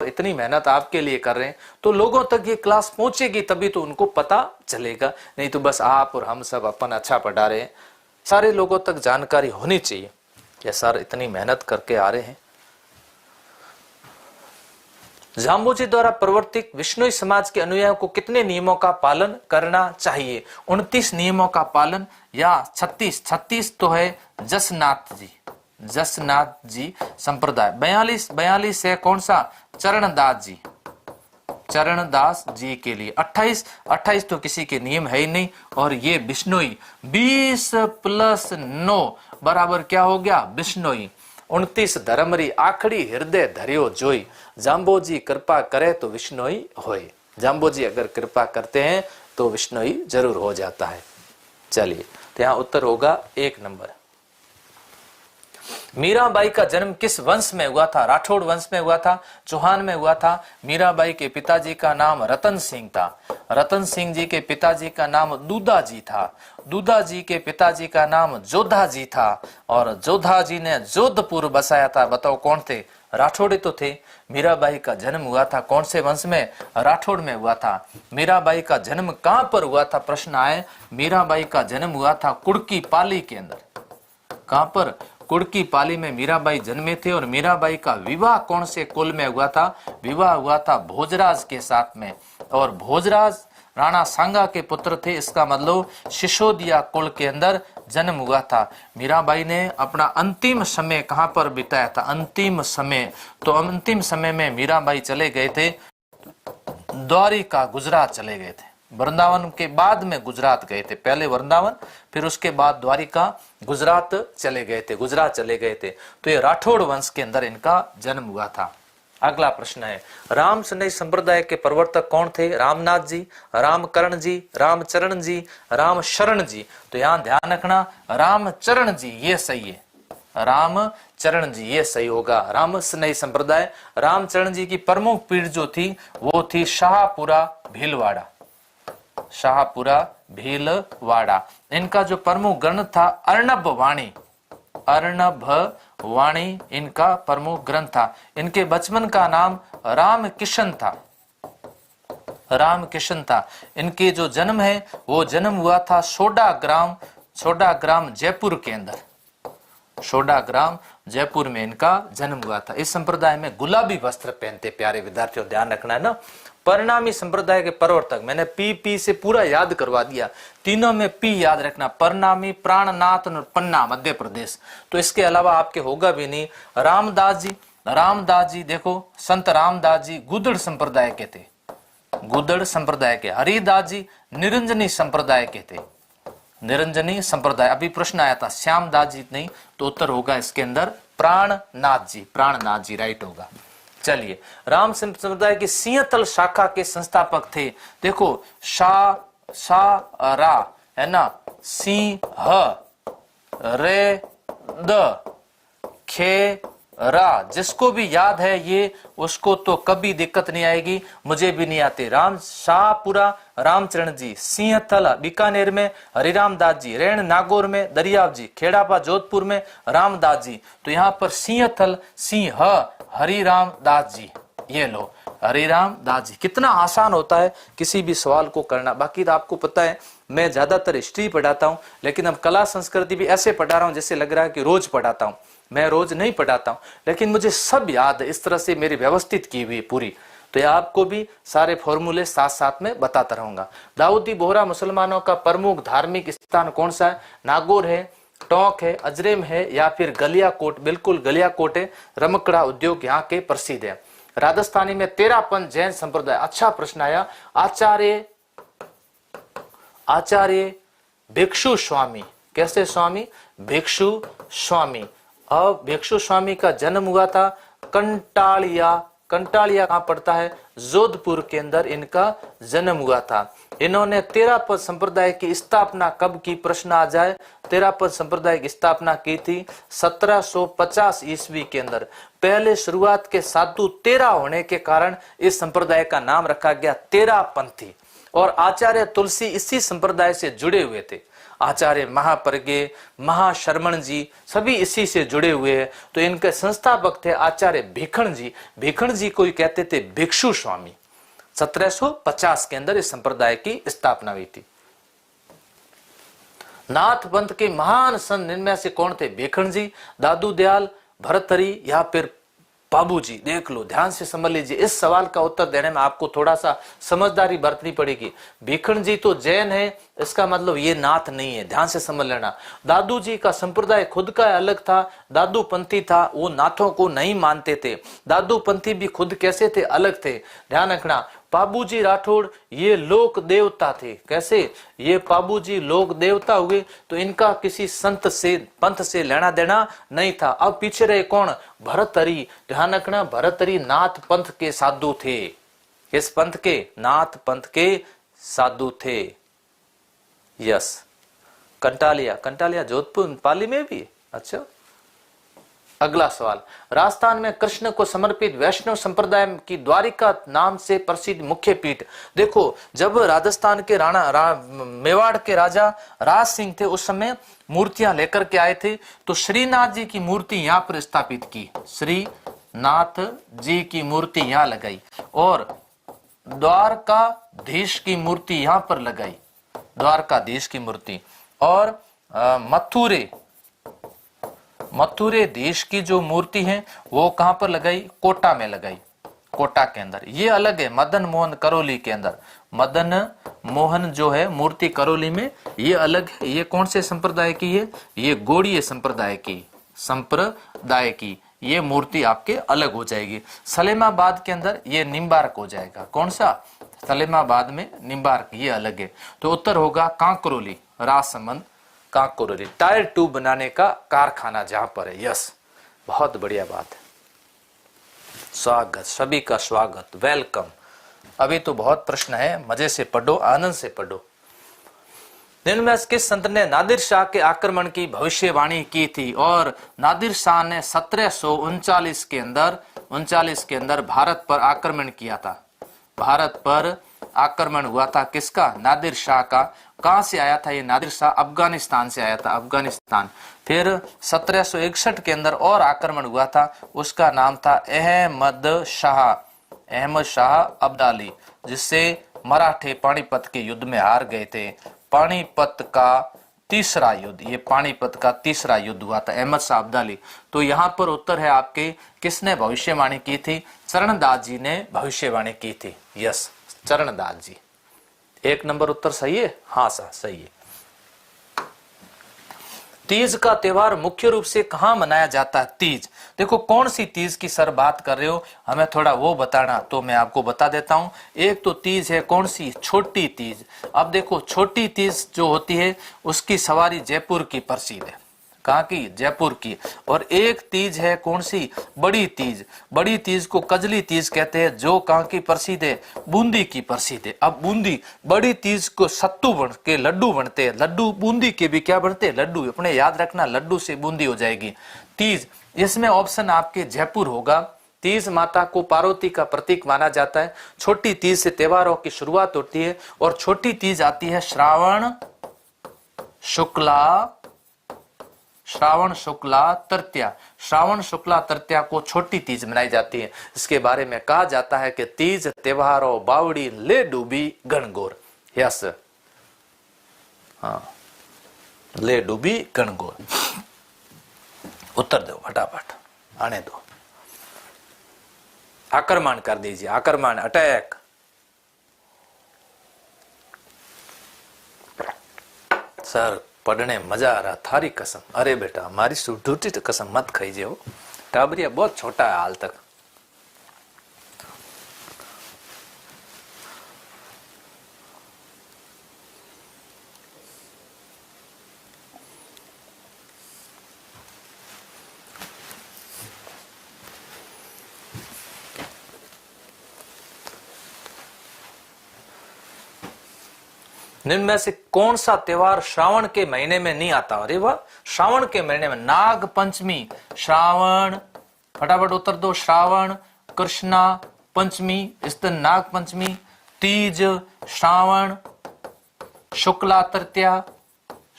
इतनी मेहनत आपके लिए कर रहे हैं तो लोगों तक ये क्लास पहुंचेगी, तभी तो उनको पता चलेगा। नहीं तो बस आप और हम सब अपन अच्छा पढ़ा रहे हैं, सारे लोगों तक जानकारी होनी चाहिए। ये सर इतनी मेहनत करके आ रहे हैं। जाम्बोजी द्वारा प्रवर्तित विश्नोई समाज के अनुयायियों को कितने नियमों का पालन करना चाहिए? 29 नियमों का पालन या 36 तो है जसनाथ जी संप्रदाय। 42 है कौन सा? चरणदास जी के लिए। 28 तो किसी के नियम है ही नहीं। और ये बिश्नोई 20 + 9 बराबर क्या हो गया? बिश्नोई। 29 धर्मरी आखड़ी हृदय धरियो जोई। जाम्बोजी कृपा करे तो विश्नोई होए। जाम्बोजी अगर कृपा करते हैं तो विश्नोई जरूर हो जाता है। चलिए, तो यहाँ उत्तर होगा 1 नंबर। मीराबाई का जन्म किस वंश में हुआ था? राठौड़ वंश में हुआ था, चौहान में हुआ था। मीराबाई के पिताजी का नाम रतन सिंह था। रतन सिंह जी के पिताजी का नाम दूधा जी था। दूधा जी के पिताजी का नाम जोधा जी था। और जोधा जी ने जोधपुर बसाया था। बताओ कौन थे? राठौड़ी तो थे। मीराबाई का जन्म हुआ था कौन से वंश में? राठौड़ में हुआ था। मीराबाई का जन्म कहां पर हुआ था? प्रश्न आए। मीराबाई का जन्म हुआ था कुड़की पाली के अंदर। कहां पर? कुड़की पाली में मीराबाई जन्मे थे। और मीराबाई का विवाह कौन से कुल में हुआ था? विवाह हुआ था भोजराज के साथ में। और भोजराज राणा सांगा के पुत्र थे। इसका मतलब सिसोदिया कुल के अंदर जन्म हुआ था। मीराबाई ने अपना अंतिम समय कहां पर बिताया था? अंतिम समय में मीराबाई चले गए थे द्वारिका, गुजरात चले गए थे। वृंदावन के बाद में गुजरात गए थे। पहले वृंदावन, फिर उसके बाद द्वारिका, गुजरात चले गए थे। तो ये राठौड़ वंश के अंदर इनका जन्म हुआ था। अगला प्रश्न है, राम सनई संप्रदाय के प्रवर्तक कौन थे? रामनाथ जी, रामकरण जी, रामचरण जी, रामशरण जी। तो यहाँ ध्यान रखना, रामचरण जी ये सही है। रामचरण जी ये सही होगा। राम सनई संप्रदाय। रामचरण जी की प्रमुख पीढ़ी जो थी वो थी शाहपुरा भीलवाड़ा। इनका जो प्रमुख ग्रंथ था अर्णव वाणी इनका प्रमुख ग्रंथ था। इनके बचपन का नाम रामकिशन था। इनके जो जन्म है वो जन्म हुआ था सोडाग्राम जयपुर के अंदर। सोडाग्राम जयपुर में इनका जन्म हुआ था। इस संप्रदाय में गुलाबी वस्त्र पहनते। प्यारे विद्यार्थियों ध्यान रखना है ना। परिणामी संप्रदाय के प्रवर्तक, मैंने पी से पूरा याद करवा दिया। तीनों में पी याद रखना। परिणामी, प्राणनाथ और पन्ना मध्य प्रदेश। तो इसके अलावा आपके होगा भी नहीं। रामदास जी देखो, संत रामदास जी गुदड़ संप्रदाय के थे। हरिदास जी निरंजनी संप्रदाय के थे। अभी प्रश्न आया था, श्यामदास जी नहीं, तो उत्तर होगा इसके अंदर प्राणनाथ जी राइट होगा। चलिए, राम संप्रदाय की सिंहतल शाखा के संस्थापक थे। देखो रा है ना, सिंह रे द खे रा, जिसको भी याद है ये उसको तो कभी दिक्कत नहीं आएगी, मुझे भी नहीं आते। शाहपुरा रामचरण जी, सिंहथल बीकानेर में हरिराम दास जी, रेण नागौर में दरियाव जी, खेड़ापा जोधपुर में रामदास जी। तो यहाँ पर सिंहथल सिंह हरिराम दास जी, ये लो हरिराम दास जी। कितना आसान होता है किसी भी सवाल को करना। बाकी तो आपको पता है मैं ज्यादातर हिस्ट्री पढ़ाता हूँ, लेकिन अब कला संस्कृति भी ऐसे पढ़ा रहा हूँ जैसे लग रहा है कि रोज पढ़ाता हूँ। मैं रोज नहीं पढ़ाता हूँ, लेकिन मुझे सब याद है। इस तरह से मेरी व्यवस्थित की हुई पूरी। तो ये आपको भी सारे फॉर्मूले साथ साथ में बताता रहूंगा। दाऊदी बोहरा मुसलमानों का प्रमुख धार्मिक स्थान कौन सा है? नागौर है, टोंक है, अजरेम है या फिर गलियाकोट? बिल्कुल गलियाकोट है। रमकड़ा उद्योग यहाँ के प्रसिद्ध है। राजस्थानी में 13पंथ जैन संप्रदाय। अच्छा प्रश्न आया। आचार्य भिक्षु स्वामी, कैसे स्वामी? भिक्षु स्वामी। अब भिक्षु स्वामी का जन्म हुआ था कंटालिया कहां पड़ता है? जोधपुर के अंदर इनका जन्म हुआ था। इन्होंने 13पंथ संप्रदाय की स्थापना कब की? प्रश्न आ जाए। 13पंथ संप्रदाय की स्थापना की थी 1750 ईस्वी के अंदर। पहले शुरुआत के साधु 13 होने के कारण इस संप्रदाय का नाम रखा गया 13पंथी। और आचार्य तुलसी इसी संप्रदाय से जुड़े हुए थे। आचार्य महापर्गे, महाशरमण जी सभी इसी से जुड़े हुए हैं। तो इनके संस्थापक थे आचार्य भीखण जी। भीखण जी को कहते थे भिक्षु स्वामी। 1750 के अंदर इस संप्रदाय की स्थापना हुई थी। नाथ पंथ के महान संत इनमें से कौन थे? भीखण जी, दादू दयाल, भरतरी या फिर बाबू जी। देख लो, ध्यान से समझ लीजिए। इस सवाल का उत्तर देने में आपको थोड़ा सा समझदारी बरतनी पड़ेगी। भीखण जी तो जैन है, इसका मतलब ये नाथ नहीं है, ध्यान से समझ लेना। दादू जी का संप्रदाय खुद का अलग था, दादू पंथी था, वो नाथों को नहीं मानते थे। दादू पंथी भी खुद कैसे थे? अलग थे, ध्यान रखना। पाबूजी राठौड़ ये लोक देवता थे। कैसे? ये पाबूजी लोक देवता हुए, तो इनका किसी संत से पंथ से लेना देना नहीं था। अब पीछे रहे कौन? भरतरी। ध्यान रखना, भरतरी नाथ पंथ के साधु थे। किस पंथ के? नाथ पंथ के साधु थे। यस। कंटालिया, कंटालिया जोधपुर पाली में भी। अच्छा, अगला सवाल। राजस्थान में कृष्ण को समर्पित वैष्णव संप्रदाय की द्वारिका नाम से प्रसिद्ध मुख्य पीठ। देखो, जब राजस्थान के मेवाड़ के राजा राज सिंह थे, उस समय मूर्तियां लेकर के आए थे, तो श्रीनाथ जी की मूर्ति यहाँ पर स्थापित की। श्रीनाथ जी की मूर्ति यहाँ लगाई और द्वारकाधीश की मूर्ति यहाँ पर लगाई, द्वारकाधीश की मूर्ति। और मथुरे देश की जो मूर्ति है वो कहां पर लगाई? कोटा में लगाई, कोटा के अंदर। ये अलग है मदन मोहन करौली के अंदर। मदन मोहन जो है मूर्ति करौली में, ये अलग है। ये कौन से संप्रदाय की है? ये गौड़ीय संप्रदाय की ये मूर्ति आपके अलग हो जाएगी। सलेमाबाद के अंदर ये निम्बार्क हो जाएगा। कौन सा? सलेमाबाद में निम्बार्क, ये अलग है। तो उत्तर होगा कांकरोली, राजसमंद कांकरोली। टायर 2 बनाने का कारखाना जहां पर है। यस, बहुत बढ़िया बात है। स्वागत, सभी का स्वागत, वेलकम। अभी तो बहुत प्रश्न है, मजे से पढ़ो, आनंद से पढ़ो। इनमें किस संत ने नादिर शाह के आक्रमण की भविष्यवाणी की थी? और नादिर शाह ने 1739 के अंदर भारत पर आक्रमण किया था। भारत पर आक्रमण हुआ था किसका? नादिर शाह का। कहां से आया था ये नादिर शाह? अफगानिस्तान से आया था, अफगानिस्तान। फिर 1761 के अंदर और आक्रमण हुआ था, उसका नाम था अहमद शाह अब्दाली, जिससे मराठे पानीपत के युद्ध में हार गए थे। पानीपत का तीसरा युद्ध, ये पानीपत का तीसरा युद्ध हुआ था, अहमद शाह अब्दाली। तो यहाँ पर उत्तर है आपके, किसने भविष्यवाणी की थी? चरणदास जी ने भविष्यवाणी की थी। यस, चरणदास जी। 1 नंबर उत्तर सही है? हाँ सर, सही है। तीज का त्योहार मुख्य रूप से कहां मनाया जाता है? तीज, देखो कौन सी तीज की सर बात कर रहे हो, हमें थोड़ा वो बताना, तो मैं आपको बता देता हूं। एक तो तीज है कौन सी? छोटी तीज। अब देखो, छोटी तीज जो होती है उसकी सवारी जयपुर की प्रसिद्ध है। कहाँ की? जयपुर की। और एक तीज है कौन सी? बड़ी तीज। बड़ी तीज को कजली तीज कहते हैं, जो कहाँ की प्रसिद्ध है? बूंदी की प्रसिद्ध है। अब बूंदी, बड़ी तीज को सत्तू बन के लड्डू बनते हैं, लड्डू बूंदी के भी क्या बनते हैं? लड्डू। अपने याद रखना, लड्डू से बूंदी हो जाएगी। तीज, इसमें ऑप्शन आपके जयपुर होगा। तीज माता को पार्वती का प्रतीक माना जाता है। छोटी तीज से त्योहारों की शुरुआत होती है और छोटी तीज आती है श्रावण शुक्ला तृतीया। श्रावण शुक्ला तृतीया को छोटी तीज मनाई जाती है। इसके बारे में कहा जाता है कि तीज त्योहारों बावड़ी ले डूबी गणगौर। यस, हाँ, ले डूबी गणगौर। उत्तर दो फटाफट, आने दो। आक्रमण कर दीजिए, आक्रमण, अटैक। सर पढ़ने मजा आ रहा, थारी कसम। अरे बेटा, हमारी झूठी कसम मत खाइए हो, टाबरिया बहुत छोटा है हाल तक। इनमें से कौन सा त्योहार श्रावण के महीने में नहीं आता? अरे वाह, श्रावण के महीने में नाग पंचमी। श्रावण, फटाफट उत्तर दो। श्रावण, कृष्णा पंचमी, इस दिन नाग पंचमी। तीज, श्रावण शुक्ला तृतीया,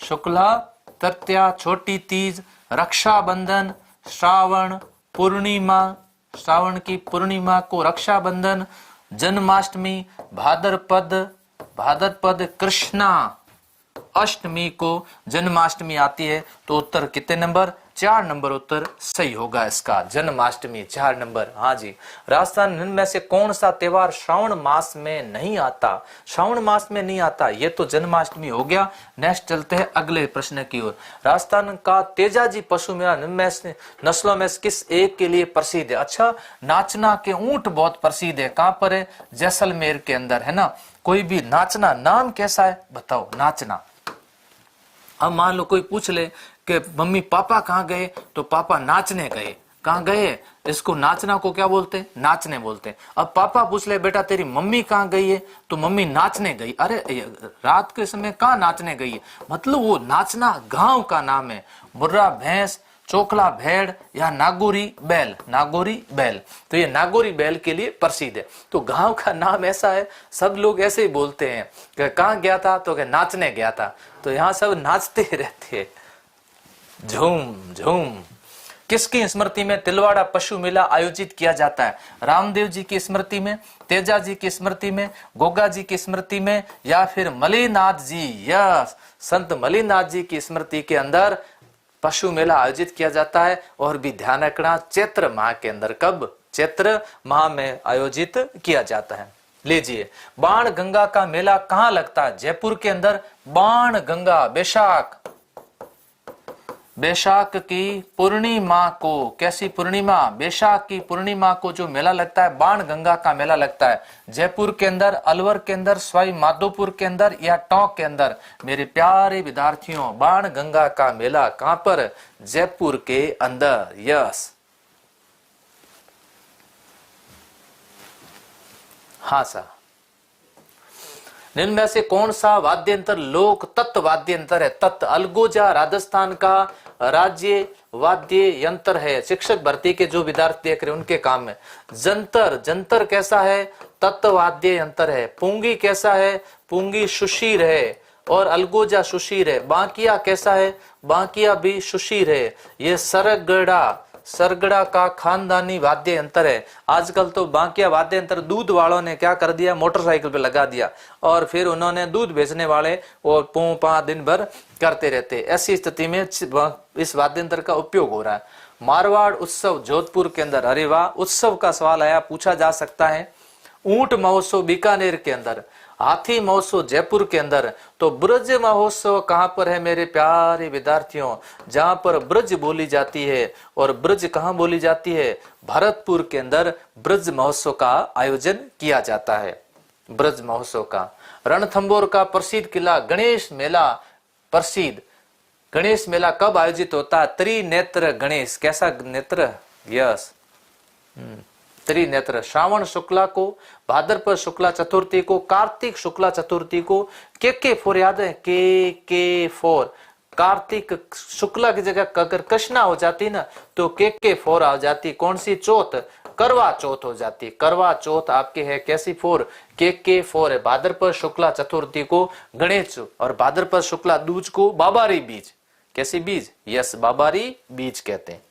शुक्ला तृतीया छोटी तीज, रक्षाबंधन, श्रावण पूर्णिमा, श्रावण की पूर्णिमा को रक्षाबंधन, जन्माष्टमी, भाद्रपद, भाद्रपद कृष्णा अष्टमी को जन्माष्टमी आती है। तो उत्तर कितने नंबर? 4 नंबर उत्तर सही होगा इसका, जन्माष्टमी 4 नंबर। हाँ जी। राजस्थान में से कौन सा त्योहार श्रावण मास में नहीं आता? श्रावण मास में नहीं आता, ये तो जन्माष्टमी हो गया। नेक्स्ट चलते हैं अगले प्रश्न की ओर। राजस्थान का तेजाजी पशु मेला नस्लों में किस एक के लिए प्रसिद्ध है? अच्छा, नाचना के ऊंट बहुत प्रसिद्ध है। कहां पर है? जैसलमेर के अंदर, है ना। कोई भी नाचना, नाम कैसा है बताओ? नाचना। अब मान लो कोई पूछ ले कि मम्मी पापा कहाँ गए, तो पापा नाचने गए। कहाँ गए? इसको नाचना को क्या बोलते? नाचने बोलते। अब पापा पूछ ले बेटा तेरी मम्मी कहाँ गई है, तो मम्मी नाचने गई। अरे रात के समय कहाँ नाचने गई है? मतलब वो नाचना गांव का नाम है। मुर्रा भैंस, चोखला भेड़ या नागौरी बैल, नागौरी बैल, तो ये नागौरी बैल के लिए प्रसिद्ध है। तो गांव का नाम ऐसा है, सब लोग ऐसे ही बोलते हैं कि कहाँ गया था, तो कि नाचने गया था। तो यहाँ सब नाचते रहते हैं, झूम झूम। किसकी स्मृति में तिलवाड़ा पशु मेला आयोजित किया जाता है? रामदेव जी की स्मृति में, तेजा जी की स्मृति में, गोगा जी की स्मृति में, या फिर मलिनाथ जी या संत मलिनाथ जी की स्मृति के अंदर पशु मेला आयोजित किया जाता है। और भी ध्यान रखना, चैत्र माह के अंदर। कब? चैत्र माह में आयोजित किया जाता है। लीजिए, बाण गंगा का मेला कहाँ लगता है? जयपुर के अंदर बाण गंगा, बैशाख की पूर्णिमा को, कैसी पूर्णिमा? बैशाख की पूर्णिमा को जो मेला लगता है, बाण गंगा का मेला लगता है। जयपुर के अंदर, अलवर के अंदर, सवाई माधोपुर के अंदर या टोंक के अंदर? मेरे प्यारे विद्यार्थियों, बाण गंगा का मेला कहां पर? जयपुर के अंदर। यस, हाँ सर। इनमें से कौन सा वाद्य यंत्र लोक तत्व वाद्य यंत्र है? तत्व। अलगोजा राजस्थान का राज्य वाद्य यंत्र है। शिक्षक भर्ती के जो विद्यार्थी देख रहे हैं उनके काम में। जंतर, जंतर कैसा है? तत्व वाद्य यंत्र है। पुंगी कैसा है? पुंगी सुशीर है और अलगोजा सुशीर है। बांकिया कैसा है? बांकिया भी सुशीर है। ये सरगड़ा, सरगड़ा का खानदानी वाद्य यंत्र है। आजकल तो बांकिया वाद्य यंत्र दूध वालों ने क्या कर दिया, मोटरसाइकिल पे लगा दिया और फिर उन्होंने दूध बेचने वाले और पौ पा दिन भर करते रहते। ऐसी स्थिति में इस वाद्य यंत्र का उपयोग हो रहा है। मारवाड़ उत्सव जोधपुर के अंदर, अरे वाह, उत्सव का सवाल आया, पूछा जा सकता है। ऊंट महोत्सव बीकानेर के अंदर, हाथी महोत्सव जयपुर के अंदर। तो ब्रज महोत्सव कहां पर है मेरे प्यारे विद्यार्थियों? जहां पर ब्रज बोली जाती है। और ब्रज कहां बोली जाती है? भरतपुर के अंदर ब्रज महोत्सव का आयोजन किया जाता है। ब्रज महोत्सव का। रणथंभौर का प्रसिद्ध किला गणेश मेला प्रसिद्ध। गणेश मेला कब आयोजित होता है? त्रिनेत्र गणेश। कैसा नेत्र? यस, त्रिनेत्र। श्रावण शुक्ला को, भाद्रपद शुक्ला चतुर्थी को, कार्तिक शुक्ला चतुर्थी को। के फोर याद है? के फोर। कार्तिक शुक्ला की जगह अगर कृष्णा हो जाती ना तो के फोर आ जाती। कौन सी? चौथ, करवा चौथ हो जाती। करवा चौथ आपके है कैसी फोर? के फोर है। भाद्रपद शुक्ला चतुर्थी को गणेश और भाद्रपद शुक्ला दूज को बाबारी बीज। कैसी बीज? यस, बाबारी बीज कहते हैं।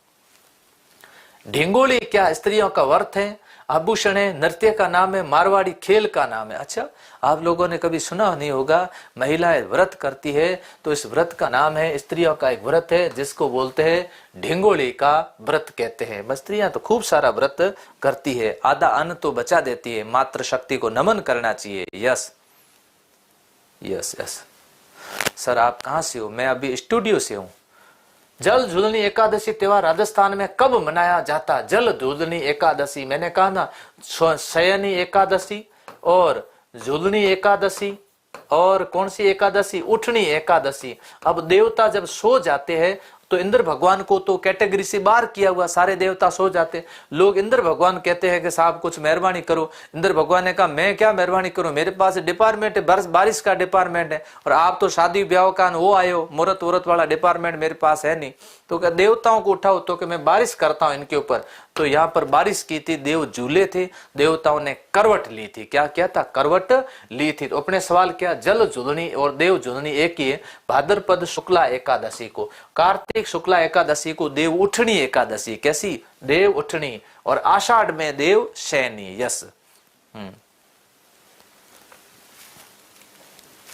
ढिंगोली क्या स्त्रियों का व्रत है? आभूषण है, नृत्य का नाम है, मारवाड़ी खेल का नाम है। अच्छा, आप लोगों ने कभी सुना नहीं होगा, महिलाएं व्रत करती है तो इस व्रत का नाम है, स्त्रियों का एक व्रत है जिसको बोलते हैं ढिंगोली का व्रत कहते हैं। स्त्रियां तो खूब सारा व्रत करती है, आधा अन्न तो बचा देती है। मातृ शक्ति को नमन करना चाहिए। Yes yes yes. सर आप कहाँ से हो? मैं अभी स्टूडियो से हूँ। जल झूलनी एकादशी त्योहार राजस्थान में कब मनाया जाता? जल झूलनी एकादशी, मैंने कहा ना, शयनी एकादशी और झूलनी एकादशी और कौन सी एकादशी? उठनी एकादशी। अब देवता जब सो जाते हैं तो इंद्र भगवान को तो कैटेगरी से बाहर किया हुआ, सारे देवता सो जाते। लोग इंद्र भगवान कहते हैं कि साहब कुछ मेहरबानी करो। इंद्र भगवान ने कहा मैं क्या मेहरबानी करूं, मेरे पास डिपार्टमेंट है, बारिश का डिपार्टमेंट है, और आप तो शादी ब्याह का वो आए हो, मुहूर्त वुहूर्त वाला डिपार्टमेंट मेरे पास है नहीं। तो क्या देवताओं को उठाओ, तो कि मैं बारिश करता हूं इनके ऊपर। तो यहाँ पर बारिश की थी, देव झूले थे, देवताओं ने करवट ली थी। क्या किया था? करवट ली थी। तो अपने सवाल क्या, जल झूलनी और देव झूलनी एक ही है। भाद्रपद शुक्ला एकादशी को, कार्तिक शुक्ला एकादशी को देव उठनी एकादशी, कैसी? देव उठनी। और आषाढ़ में देव शयनी। यस,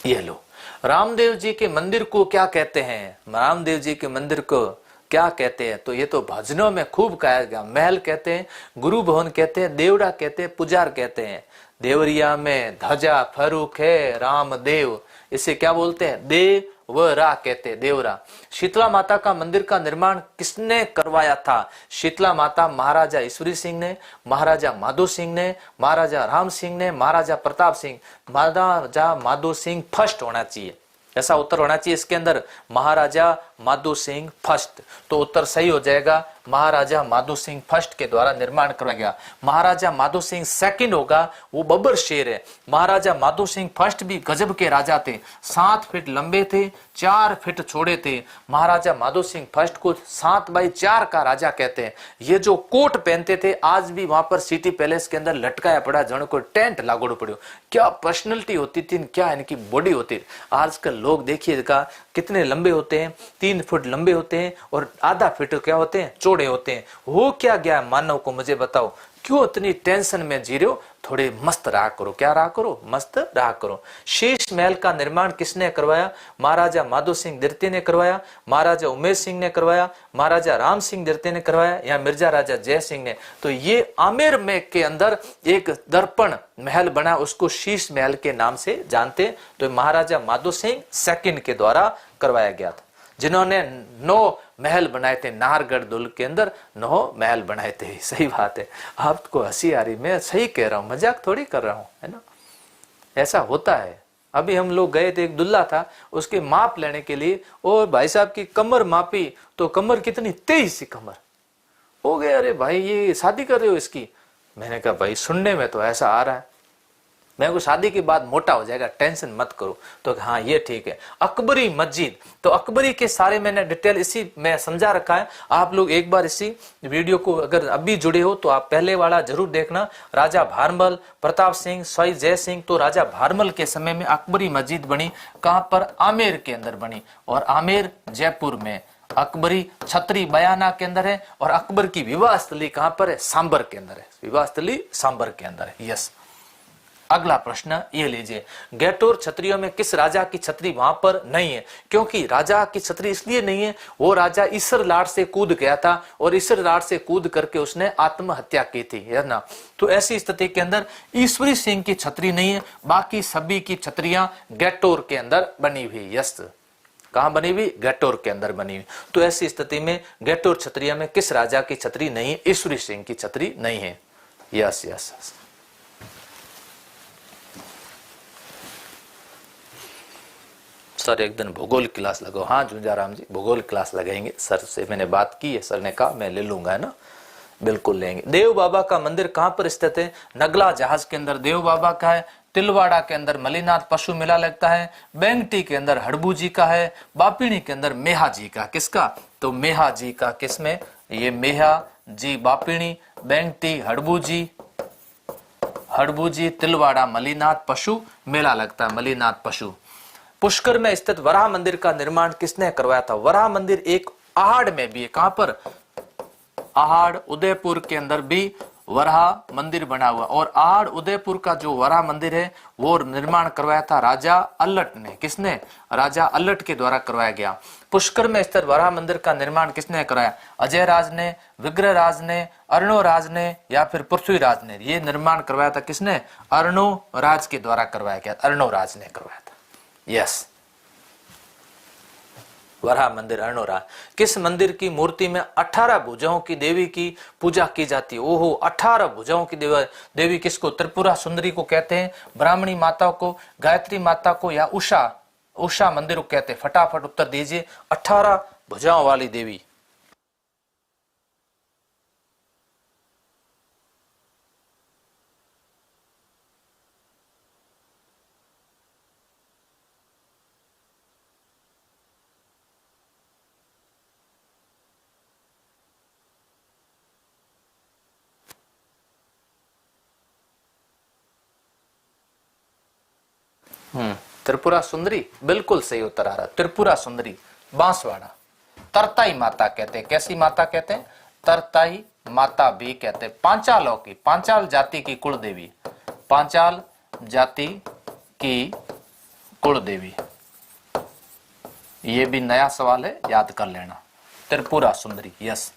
ये लो। रामदेव जी के मंदिर को क्या कहते हैं? रामदेव जी के मंदिर को क्या कहते हैं? तो ये तो भजनों में खूब गाया गया। महल कहते हैं, गुरु भवन कहते हैं, देवड़ा कहते हैं, पुजार कहते हैं। देवरिया में ध्वजा फरूक है रामदेव, इसे क्या बोलते हैं? देवरा कहते हैं, देवरा। शीतला माता का मंदिर का निर्माण किसने करवाया था? शीतला माता महाराजा ईश्वरी सिंह ने, महाराजा माधो सिंह ने, महाराजा राम सिंह ने, महाराजा प्रताप सिंह। महाराजा माधो सिंह फर्स्ट होना चाहिए, ऐसा उत्तर होना चाहिए इसके अंदर, महाराजा माधो सिंह फर्स्ट। तो उत्तर सही हो जाएगा, महाराजा माधो सिंह फर्स्ट के द्वारा निर्माण करवाया गया। महाराजा माधो सिंह सेकंड होगा, वो बब्बर शेर है। महाराजा माधो सिंह फर्स्ट भी गजब के राजा थे, 7 फीट लंबे थे, 4 फीट चौड़े थे। महाराजा माधो सिंह फर्स्ट को 7x4 का राजा कहते हैं। ये जो कोट पहनते थे, आज भी वहां पर सिटी पैलेस के अंदर लटकाया पड़ा, जन को टेंट लागू पड़ो। क्या पर्सनैलिटी होती थी, क्या इनकी बॉडी होती थी। आजकल लोग देखिएगा कितने लंबे होते हैं, 3 फुट लंबे होते हैं, और आधा फीट क्या होते हैं? चौड़े होते हैं। हो क्या गया मानव को, मुझे बताओ, क्यों इतनी टेंशन में जी रहे हो? थोड़े मस्त रहा करो। क्या रहा करो? मस्त रहा करो। शीश महल का निर्माण किसने करवाया? महाराजा माधो सिंह द्वितीय ने करवाया, महाराजा उमेश सिंह ने करवाया, महाराजा राम सिंह द्वितीय ने करवाया, या मिर्जा राजा जय सिंह ने। तो ये आमेर में के अंदर एक दर्पण महल बना, उसको शीश महल के नाम से जानते। तो महाराजा माधो सिंह सेकंड के द्वारा करवाया गया था, जिन्होंने 9 महल बनाए थे। नाहरगढ़ दुर्ग के अंदर 9 महल बनाए थे। सही बात है, आपको हंसी आ रही, मैं सही कह रहा हूं, मजाक थोड़ी कर रहा हूं, है ना। ऐसा होता है। अभी हम लोग गए थे, एक दुल्ला था, उसके माप लेने के लिए, और भाई साहब की कमर मापी, तो कमर कितनी? 23 कमर हो गए। अरे भाई ये शादी कर रहे हो इसकी? मैंने कहा भाई सुनने में तो ऐसा आ रहा है, मैं को शादी के बाद मोटा हो जाएगा, टेंशन मत करो। तो हाँ ये ठीक है। अकबरी मस्जिद, तो अकबरी के सारे मैंने डिटेल इसी में समझा रखा है। आप लोग एक बार इसी वीडियो को अगर अभी जुड़े हो तो आप पहले वाला जरूर देखना। राजा भारमल, प्रताप सिंह, स्वाई जय सिंह। तो राजा भारमल के समय में अकबरी मस्जिद बनी, कहां पर? आमेर के अंदर बनी, और आमेर जयपुर में। अकबरी छतरी बयाना के अंदर है, और अकबर की विवाह स्थली कहां पर है? सांबर के अंदर है। विवाह स्थली सांबर के अंदर है। यस। अगला प्रश्न ये लीजिए, गैटोर छत्रियों में किस राजा की छतरी वहां पर नहीं है? क्योंकि राजा की छतरी इसलिए नहीं है, वो राजा ईसर लाट से कूद गया था, और ईसर लाट से कूद करके उसने आत्महत्या की थी, है ना। तो ऐसी स्थिति के अंदर ईश्वरी सिंह की छतरी नहीं है, बाकी सभी की छतरियां गैटोर के अंदर बनी हुई। यस, कहां बनी हुई? गैटोर के अंदर बनी हुई। तो ऐसी स्थिति में गैटोर छतरिया में किस राजा की छतरी नहीं है? ईश्वरी सिंह की छतरी नहीं है। Yes yes yes. सर एक दिन भूगोल क्लास लगाओ। हाँ झुंझाराम जी, भूगोल क्लास लगाएंगे। सर से मैंने बात की है, सर ने कहा मैं ले लूंगा, है ना, बिल्कुल लेंगे। देव बाबा का मंदिर कहां पर स्थित है? नगला जहाज के अंदर देव बाबा का है। तिलवाड़ा के अंदर मलिनाथ पशु मेला लगता है। बेंगटी के अंदर हड़बू जी का है। बापिणी के अंदर मेहा जी का। किसका? तो मेहा जी का। किसमें? ये मेहा जी बापिणी, बेंगटी हड़बू जी, तिलवाड़ा मलिनाथ पशु मेला लगता है, मलिनाथ पशु। पुष्कर में स्थित वराह मंदिर का निर्माण किसने करवाया था? वराह मंदिर एक आहड़ में भी है। कहां पर? आहड़ उदयपुर के अंदर भी वराह मंदिर बना हुआ, और आहड़ उदयपुर का जो वराह मंदिर है वो निर्माण करवाया था राजा अल्लट ने। किसने? राजा अल्लट के द्वारा करवाया गया। पुष्कर में स्थित वराह मंदिर का निर्माण किसने कराया? अजय राज ने, विग्रह राज ने, अर्णो राज ने, या फिर पृथ्वीराज ने? ये निर्माण करवाया था किसने? अर्णो राज के द्वारा करवाया गया। अर्णो राज ने करवाया था। यस, वराह मंदिर अर्णोरा। किस मंदिर की मूर्ति में 18 भुजाओं की देवी की पूजा की जाती है? ओहो, 18 भुजाओं की देवी किसको? त्रिपुरा सुंदरी को कहते हैं, ब्राह्मणी माता को, गायत्री माता को, या उषा मंदिर को कहते हैं? फटाफट उत्तर दीजिए। 18 भुजाओं वाली देवी। त्रिपुरा सुंदरी बिल्कुल सही उत्तर आ रहा। त्रिपुरा सुंदरी बांसवाड़ा। तरताई माता कहते हैं। कैसी माता कहते हैं? तरताई माता भी कहते हैं। पांचालों की, पांचाल जाति की कुल देवी, पांचाल जाति की कुल देवी। ये भी नया सवाल है, याद कर लेना। त्रिपुरा सुंदरी, यस।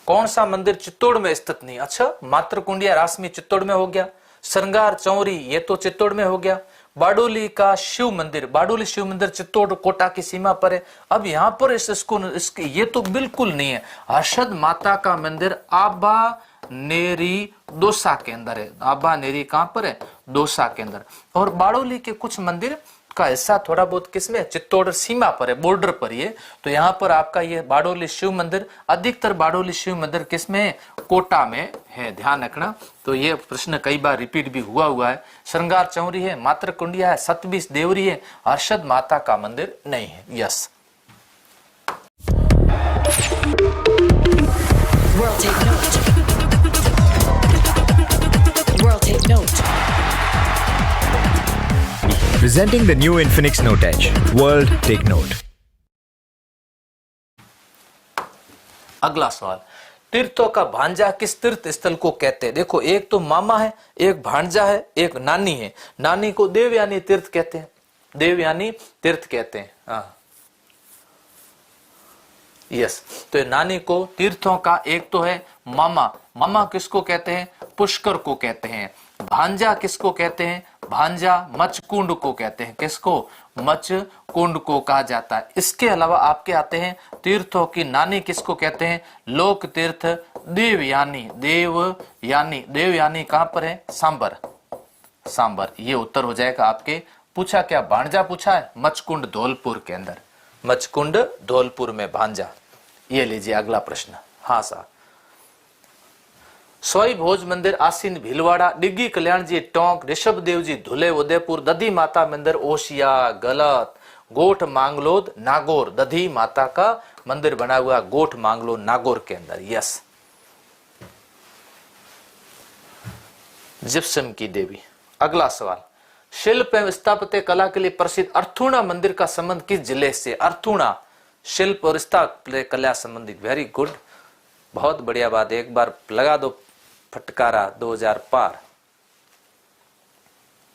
कौन सा मंदिर चित्तौड़ में स्थित नहीं? अच्छा, मातृकुंडिया रासमी चित्तौड़ में हो गया। श्रृंगार चौरी ये तो चित्तौड़ में हो गया। बाडोली का शिव मंदिर, बाडोली शिव मंदिर चित्तौड़ कोटा की सीमा पर है। अब यहाँ पर इसके ये तो बिल्कुल नहीं है। हर्षद माता का मंदिर आबा नेरी दौसा के अंदर है। आबा नेरी कहां पर है? दौसा के अंदर। और बाडोली के कुछ मंदिर का हिस्सा थोड़ा बहुत किसमें? चित्तौड़ सीमा पर है, बॉर्डर पर ये। तो यहाँ पर आपका ये बाडोली शिव मंदिर, अधिकतर बाडोली शिव मंदिर किसमें है? कोटा में है, ध्यान रखना। तो ये प्रश्न कई बार रिपीट भी हुआ है। श्रृंगार चौरी है, मातृकुंडिया है, सतबीस देवरी है, हर्षद माता का मंदिर नहीं है। Yes. World take note. World take note. Presenting the new Infinix Note Edge. World, take note. अगला सवाल, तीर्थों का भांजा किस तीर्थ स्थल को कहते हैं? देखो, एक तो मामा है, एक भांजा है, एक नानी है। नानी को देवयानी तीर्थ कहते हैं, देवयानी तीर्थ कहते हैं। हाँ, यस। तो नानी को तीर्थों का एक तो है मामा, मामा किसको कहते हैं? पुष्कर को कहते हैं। भांजा किसको कहते हैं? भांजा मचकुंड को कहते हैं। किसको? मचकुंड को कहा जाता है। इसके अलावा आपके आते हैं तीर्थों की नानी किसको कहते हैं? लोक तीर्थ देवयानी, देवयानी। देवयानी कहां पर है? सांबर, सांबर। ये उत्तर हो जाएगा आपके। पूछा क्या? भांजा पूछा है, मचकुंड धौलपुर के अंदर, मचकुंड धौलपुर में भांजा। ये लीजिए अगला प्रश्न। हाँ साहब, सोई भोज मंदिर आसीन भीलवाड़ा, डिग्गी कल्याण जी टोंक, ऋषभ देव जी धुले उदयपुर, दधी माता मंदिर ओशिया, गलत। गोठ मांगलोद नागौर, दधी माता का मंदिर बना हुआ गोठ मांगलोद नागौर के अंदर। यस। जिप्सम की देवी। अगला सवाल, शिल्प एवं स्थापत्य कला के लिए प्रसिद्ध अर्थुणा मंदिर का संबंध किस जिले से? अर्थुणा शिल्प और स्थापत्य कला संबंधित। वेरी गुड, बहुत बढ़िया बात। एक बार लगा दो फटकारा 2000 पार,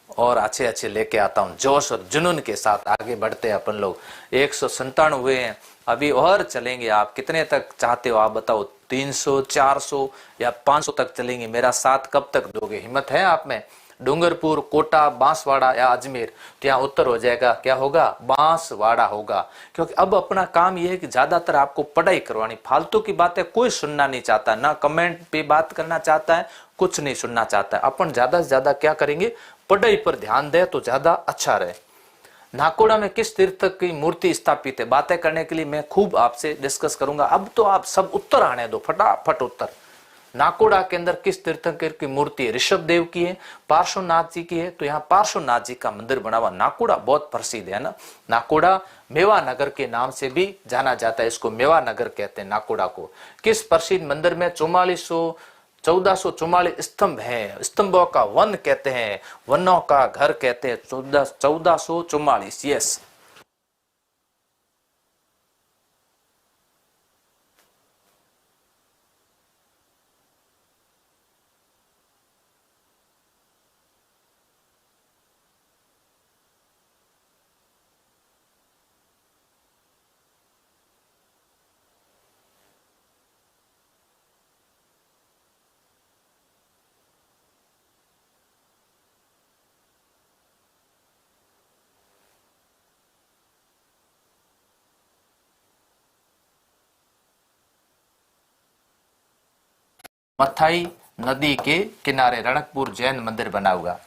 और अच्छे अच्छे लेके आता हूं जोश और जुनून के साथ। आगे बढ़ते हैं अपन लोग। 197 हुए हैं, अभी और चलेंगे। आप कितने तक चाहते हो आप बताओ? 300, 400 या 500 तक चलेंगे। मेरा साथ कब तक दोगे? हिम्मत है आप में? डूंगरपुर, कोटा, बांसवाड़ा या अजमेर? तो यहाँ उत्तर हो जाएगा, क्या होगा? बांसवाड़ा होगा। क्योंकि अब अपना काम यह है कि ज्यादातर आपको पढ़ाई करवानी। फालतू की बातें कोई सुनना नहीं चाहता, ना कमेंट पे बात करना चाहता है, कुछ नहीं सुनना चाहता है। अपन ज्यादा से ज्यादा क्या करेंगे? पढ़ाई पर ध्यान दे तो ज्यादा अच्छा रहे। नाकोड़ा में किस तीर्थ की मूर्ति स्थापित है? बातें करने के लिए मैं खूब आपसे डिस्कस करूंगा। अब तो आप सब उत्तर आने दो, फटाफट उत्तर। नाकोड़ा के अंदर किस तीर्थंकर की मूर्ति है? ऋषभ देव की है, पार्श्वनाथ जी की है। तो यहाँ पार्श्वनाथ जी का मंदिर बना हुआ। नाकोड़ा बहुत प्रसिद्ध है ना। नाकोड़ा मेवा नगर के नाम से भी जाना जाता है, इसको मेवा नगर कहते हैं नाकोड़ा को। किस प्रसिद्ध मंदिर में 1444 स्तंभ है? स्तंभों का वन कहते हैं, वनों का घर कहते हैं। 1444। यस। मथाई नदी के किनारे रणकपुर जैन मंदिर बना हुआ।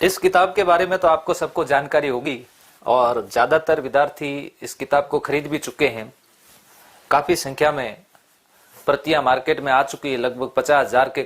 इस किताब के बारे में तो आपको सबको जानकारी होगी और ज्यादातर विद्यार्थी इस किताब को खरीद भी चुके हैं। काफी संख्या में प्रतियां मार्केट में आ चुकी है, लगभग 50,000 के